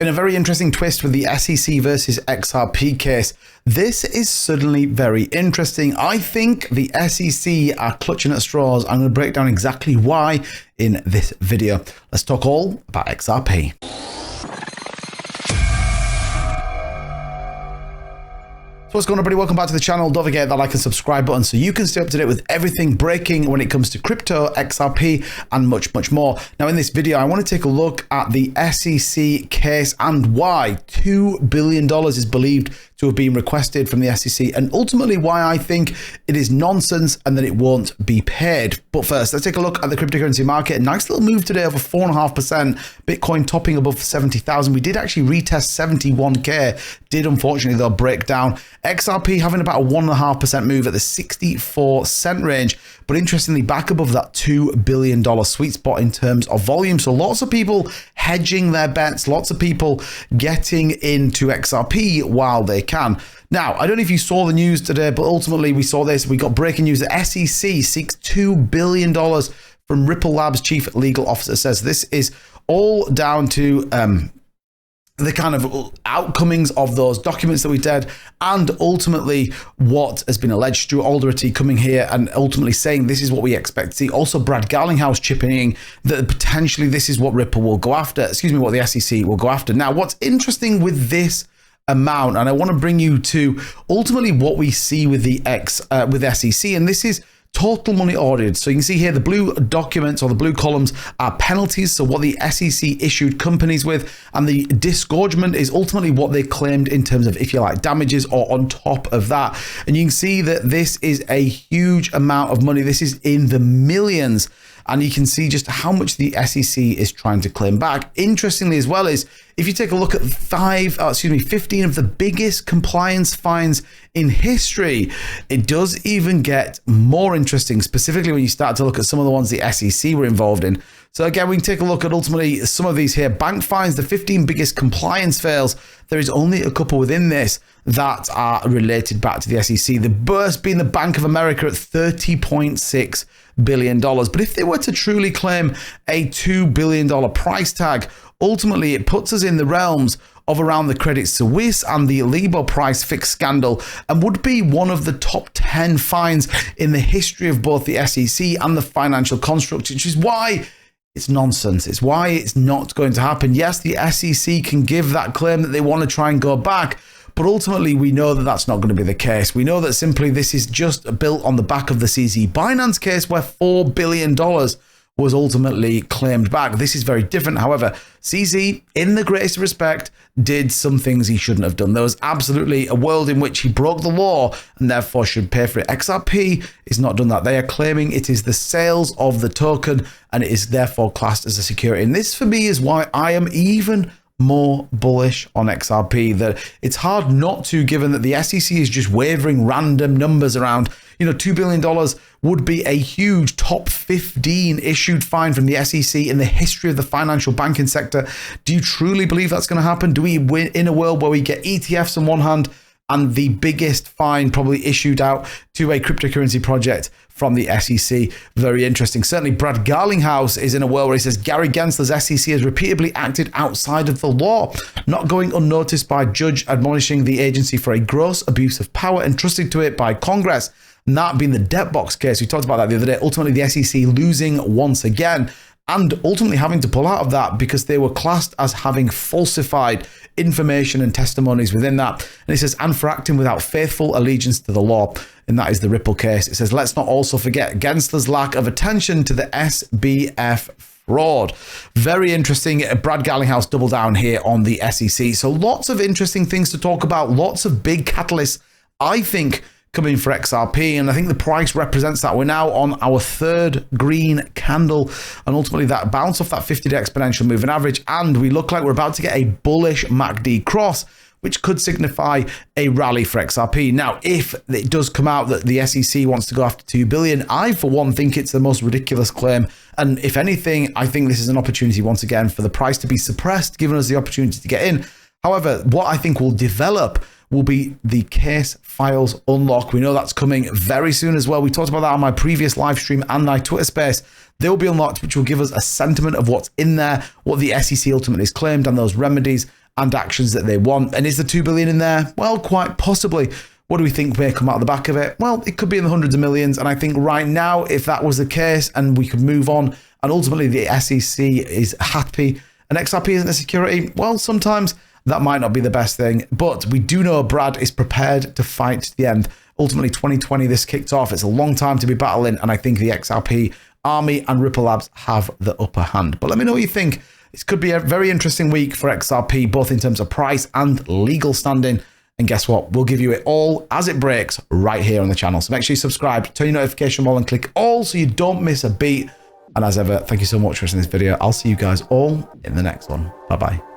In a very interesting twist with the SEC versus XRP case, this is suddenly very interesting. I think the SEC are clutching at straws. I'm going to break down exactly why in this video. Let's talk all about XRP. What's going on, everybody? Welcome back to the channel. Don't forget that like and subscribe button so you can stay up to date with everything breaking when it comes to crypto, XRP, and much more. Now, in this video, I want to take a look at the SEC case and why $2 billion is believed to have been requested from the SEC, and ultimately why I think it is nonsense and that it won't be paid. But first, let's take a look at the cryptocurrency market. A nice little move today, over 4.5%. Bitcoin topping above 70,000. We did actually retest 71k. Did unfortunately though break down. XRP having about a 1.5% move at the 64-cent range, but interestingly back above that $2 billion sweet spot in terms of volume. So lots of people hedging their bets, lots of people getting into XRP while they can. Now, I don't know if you saw the news today, but ultimately we saw this. We got breaking news. The SEC seeks $2 billion from Ripple Labs chief legal officer. Says this is all down to the kind of outcomings of those documents that we did, and ultimately what has been alleged. Stuart Alderity coming here and ultimately saying this is what we expect to see. Also, Brad Garlinghouse chipping in that potentially this is what Ripple will go after, what the SEC will go after. Now, what's interesting with this amount, and I want to bring you to ultimately what we see with the SEC, and this is total money audited. So you can see here the blue documents or the blue columns are penalties, so what the SEC issued companies with, and the disgorgement is ultimately what they claimed in terms of, if you like, damages or on top of that. And you can see that this is a huge amount of money. This is in the millions. And you can see just how much the SEC is trying to claim back. Interestingly as well is, if you take a look at 15 of the biggest compliance fines in history, it does even get more interesting, specifically when you start to look at some of the ones the SEC were involved in. So again, we can take a look at ultimately some of these here. Bank fines, the 15 biggest compliance fails. There is only a couple within this that are related back to the SEC. The worst being the Bank of America at $30.6 billion. But if they were to truly claim a $2 billion price tag, ultimately it puts us in the realms of around the Credit Suisse and the Libor price fix scandal, and would be one of the top 10 fines in the history of both the SEC and the financial construct, which is why it's nonsense. It's why it's not going to happen. Yes, the SEC can give that claim that they want to try and go back, but ultimately we know that that's not going to be the case. We know that simply this is just built on the back of the CZ Binance case where $4 billion was ultimately claimed back. This is very different. However, CZ, in the greatest respect, did some things he shouldn't have done. There was absolutely a world in which he broke the law and therefore should pay for it. XRP is not done that. They are claiming it is the sales of the token and it is therefore classed as a security. And this for me is why I am even more bullish on XRP, that it's hard not to, given that the SEC is just wavering random numbers around. You know, $2 billion would be a huge top 15 issued fine from the SEC in the history of the financial banking sector. Do you truly believe that's going to happen? Do we win in a world where we get ETFs on one hand and the biggest fine probably issued out to a cryptocurrency project from the SEC? Very interesting. Certainly Brad Garlinghouse is in a world where he says Gary Gensler's SEC has repeatedly acted outside of the law, not going unnoticed by judge admonishing the agency for a gross abuse of power entrusted to it by Congress. And that being the debt box case. We talked about that the other day. Ultimately, the SEC losing once again and ultimately having to pull out of that because they were classed as having falsified information and testimonies within that. And it says, and for acting without faithful allegiance to the law. And that is the Ripple case. It says, let's not also forget Gensler's lack of attention to the SBF fraud. Very interesting. Brad Garlinghouse double down here on the SEC. So lots of interesting things to talk about. Lots of big catalysts, I think, coming for XRP, and I think the price represents that. We're now on our third green candle, and ultimately that bounce off that 50-day exponential moving average, and we look like we're about to get a bullish MACD cross, which could signify a rally for XRP. Now, if it does come out that the SEC wants to go after $2 billion, I, for one, think it's the most ridiculous claim. And if anything, I think this is an opportunity once again for the price to be suppressed, giving us the opportunity to get in. However, what I think will develop will be the case files unlock. We know that's coming very soon as well. We talked about that on my previous live stream and my Twitter space. They will be unlocked, which will give us a sentiment of what's in there, what the SEC ultimately has claimed, and those remedies, and actions that they want. And is the 2 billion in there? Well, quite possibly. What do we think may come out of the back of it? Well, it could be in the hundreds of millions. And I think right now, if that was the case and we could move on and ultimately the SEC is happy and XRP isn't a security, well, sometimes that might not be the best thing. But we do know Brad is prepared to fight to the end. Ultimately, 2020, this kicked off. It's a long time to be battling. And I think the XRP Army and Ripple Labs have the upper hand. But let me know what you think. It could be a very interesting week for XRP, both in terms of price and legal standing. And guess what? We'll give you it all as it breaks right here on the channel. So make sure you subscribe, turn your notification bell and click all so you don't miss a beat. And as ever, thank you so much for watching this video. I'll see you guys all in the next one. Bye-bye.